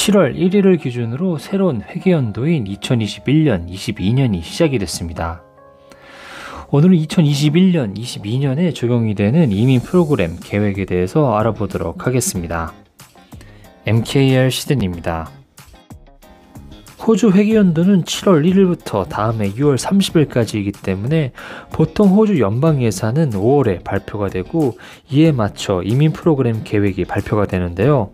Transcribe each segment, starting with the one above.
7월 1일을 기준으로 새로운 회계연도인 2021-22년이 시작이 됐습니다. 오늘은 2021-22년에 적용이 되는 이민 프로그램 계획에 대해서 알아보도록 하겠습니다. MKR 시드니입니다. 호주 회계연도는 7월 1일부터 다음해 6월 30일까지이기 때문에 보통 호주 연방 예산은 5월에 발표가 되고 이에 맞춰 이민 프로그램 계획이 발표가 되는데요.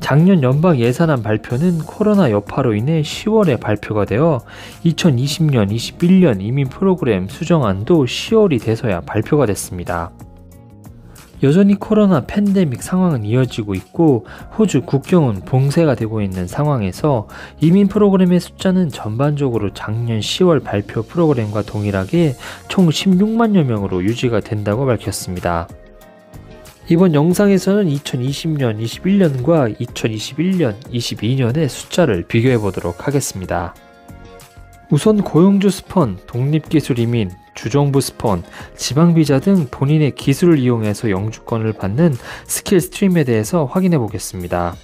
작년 연방 예산안 발표는 코로나 여파로 인해 10월에 발표가 되어 2020-21년 이민 프로그램 수정안도 10월이 돼서야 발표가 됐습니다. 여전히 코로나 팬데믹 상황은 이어지고 있고 호주 국경은 봉쇄가 되고 있는 상황에서 이민 프로그램의 숫자는 전반적으로 작년 10월 발표 프로그램과 동일하게 총 16만여 명으로 유지가 된다고 밝혔습니다. 이번 영상에서는 2020년, 21년과 2021년, 22년의 숫자를 비교해 보도록 하겠습니다. 우선 고용주 스폰, 독립기술 이민, 주정부 스폰, 지방비자 등 본인의 기술을 이용해서 영주권을 받는 스킬 스트림에 대해서 확인해 보겠습니다.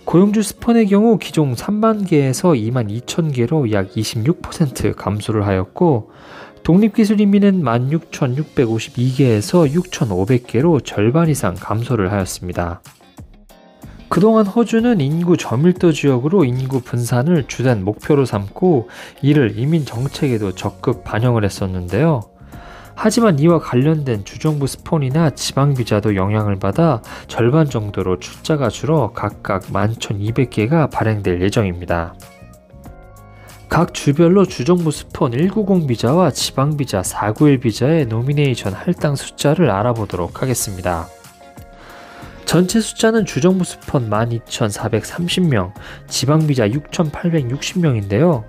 고용주 스폰의 경우 기존 3만 개에서 2만 2천 개로 약 26% 감소를 하였고 독립기술 이민은 16,652개에서 6,500개로 절반 이상 감소를 하였습니다. 그동안 호주는 인구 저밀도 지역으로 인구 분산을 주된 목표로 삼고 이를 이민 정책에도 적극 반영을 했었는데요. 하지만 이와 관련된 주정부 스폰이나 지방비자도 영향을 받아 절반 정도로 숫자가 줄어 각각 11,200개가 발행될 예정입니다. 각 주별로 주정부 스폰 190 비자와 지방비자 491 비자의 노미네이션 할당 숫자를 알아보도록 하겠습니다. 전체 숫자는 주정부 스폰 12,430명, 지방비자 6,860명인데요.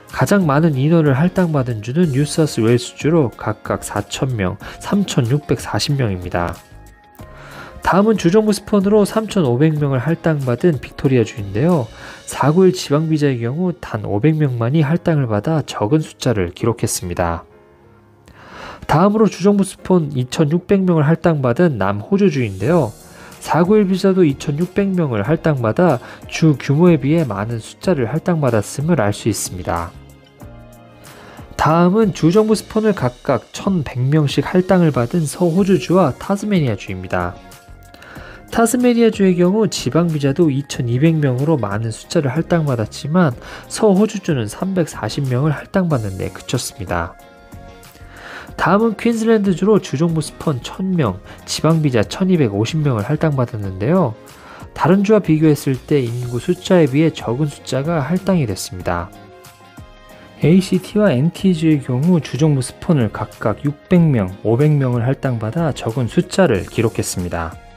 가장 많은 인원을 할당받은 주는 뉴사우스 웨일스주로 각각 4,000명, 3,640명입니다. 다음은 주정부 스폰으로 3,500명을 할당받은 빅토리아주인데요. 491 지방비자의 경우 단 500명만이 할당을 받아 적은 숫자를 기록했습니다. 다음으로 주정부 스폰 2,600명을 할당받은 남호주주인데요. 491 비자도 2,600명을 할당받아 주 규모에 비해 많은 숫자를 할당받았음을 알 수 있습니다. 다음은 주정부 스폰을 각각 1,100명씩 할당을 받은 서호주주와 타스메니아주입니다. 타스메니아주의 경우 지방비자도 2,200명으로 많은 숫자를 할당받았지만 서호주주는 340명을 할당받는 데 그쳤습니다. 다음은 퀸즐랜드주로 주정부 스폰 1,000명, 지방비자 1,250명을 할당받았는데요. 다른 주와 비교했을 때 인구 숫자에 비해 적은 숫자가 할당이 됐습니다. ACT와 NT주의 경우 주정부 스폰을 각각 600명, 500명을 할당받아 적은 숫자를 기록했습니다.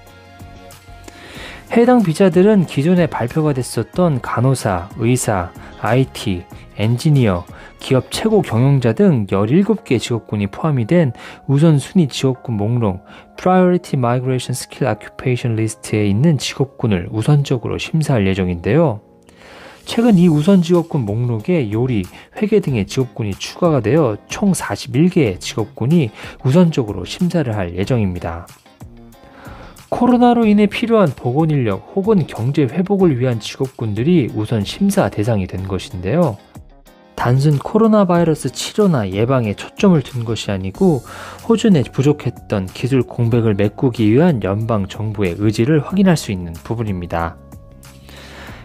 해당 비자들은 기존에 발표가 됐었던 간호사, 의사, IT, 엔지니어, 기업 최고 경영자 등 17개 직업군이 포함이 된 우선순위 직업군 목록 Priority Migration Skill Occupation List에 있는 직업군을 우선적으로 심사할 예정인데요. 최근 이 우선 직업군 목록에 요리, 회계 등의 직업군이 추가가 되어 총 41개의 직업군이 우선적으로 심사를 할 예정입니다. 코로나로 인해 필요한 보건인력 혹은 경제 회복을 위한 직업군들이 우선 심사 대상이 된 것인데요. 단순 코로나 바이러스 치료나 예방에 초점을 둔 것이 아니고 호주 내 부족했던 기술 공백을 메꾸기 위한 연방 정부의 의지를 확인할 수 있는 부분입니다.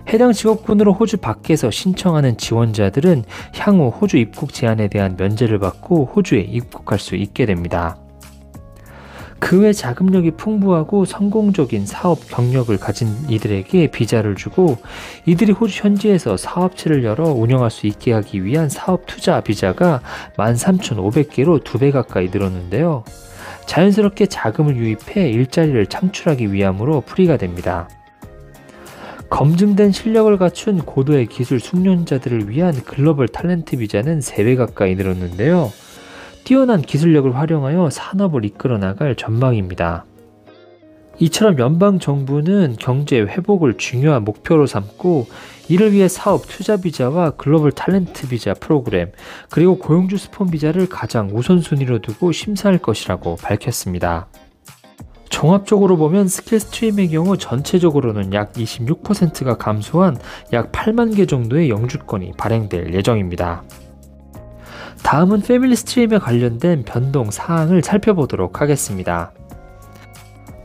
해당 직업군으로 호주 밖에서 신청하는 지원자들은 향후 호주 입국 제한에 대한 면제를 받고 호주에 입국할 수 있게 됩니다. 그 외 자금력이 풍부하고 성공적인 사업 경력을 가진 이들에게 비자를 주고 이들이 호주 현지에서 사업체를 열어 운영할 수 있게 하기 위한 사업 투자 비자가 13,500개로 2배 가까이 늘었는데요. 자연스럽게 자금을 유입해 일자리를 창출하기 위함으로 풀이가 됩니다. 검증된 실력을 갖춘 고도의 기술 숙련자들을 위한 글로벌 탤런트 비자는 3배 가까이 늘었는데요. 뛰어난 기술력을 활용하여 산업을 이끌어 나갈 전망입니다. 이처럼 연방정부는 경제 회복을 중요한 목표로 삼고 이를 위해 사업 투자 비자와 글로벌 탤런트 비자 프로그램 그리고 고용주 스폰 비자를 가장 우선순위로 두고 심사할 것이라고 밝혔습니다. 종합적으로 보면 스킬스트림의 경우 전체적으로는 약 26%가 감소한 약 8만 개 정도의 영주권이 발행될 예정입니다. 다음은 패밀리스트림에 관련된 변동 사항을 살펴보도록 하겠습니다.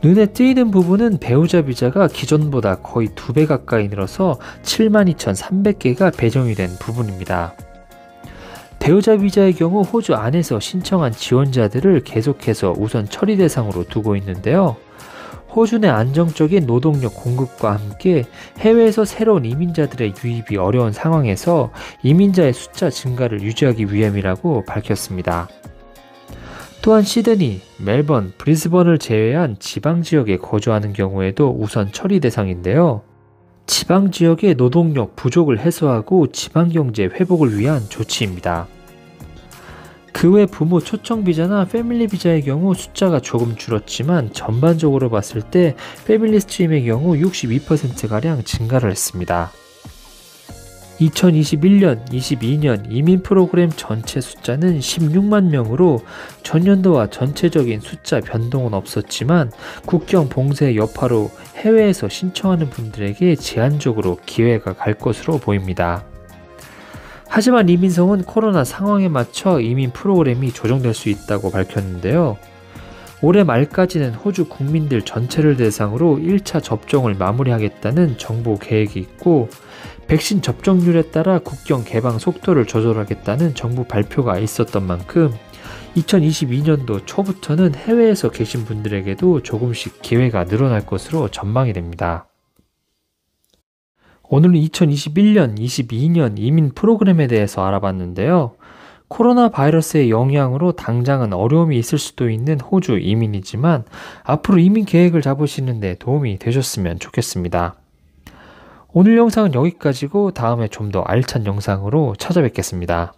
눈에 띄는 부분은 배우자 비자가 기존보다 거의 2배 가까이 늘어서 72,300개가 배정이 된 부분입니다. 배우자 비자의 경우 호주 안에서 신청한 지원자들을 계속해서 우선 처리 대상으로 두고 있는데요. 호주 내 안정적인 노동력 공급과 함께 해외에서 새로운 이민자들의 유입이 어려운 상황에서 이민자의 숫자 증가를 유지하기 위함이라고 밝혔습니다. 또한 시드니, 멜번, 브리즈번을 제외한 지방지역에 거주하는 경우에도 우선 처리 대상인데요. 지방지역의 노동력 부족을 해소하고 지방경제 회복을 위한 조치입니다. 그 외 부모 초청 비자나 패밀리 비자의 경우 숫자가 조금 줄었지만 전반적으로 봤을 때 패밀리 스트림의 경우 62%가량 증가를 했습니다. 2021년, 22년 이민 프로그램 전체 숫자는 16만 명으로 전년도와 전체적인 숫자 변동은 없었지만 국경 봉쇄 여파로 해외에서 신청하는 분들에게 제한적으로 기회가 갈 것으로 보입니다. 하지만 이민성은 코로나 상황에 맞춰 이민 프로그램이 조정될 수 있다고 밝혔는데요. 올해 말까지는 호주 국민들 전체를 대상으로 1차 접종을 마무리하겠다는 정부 계획이 있고 백신 접종률에 따라 국경 개방 속도를 조절하겠다는 정부 발표가 있었던 만큼 2022년도 초부터는 해외에서 계신 분들에게도 조금씩 기회가 늘어날 것으로 전망이 됩니다. 오늘은 2021년, 22년 이민 프로그램에 대해서 알아봤는데요. 코로나 바이러스의 영향으로 당장은 어려움이 있을 수도 있는 호주 이민이지만 앞으로 이민 계획을 잡으시는 데 도움이 되셨으면 좋겠습니다. 오늘 영상은 여기까지고 다음에 좀 더 알찬 영상으로 찾아뵙겠습니다.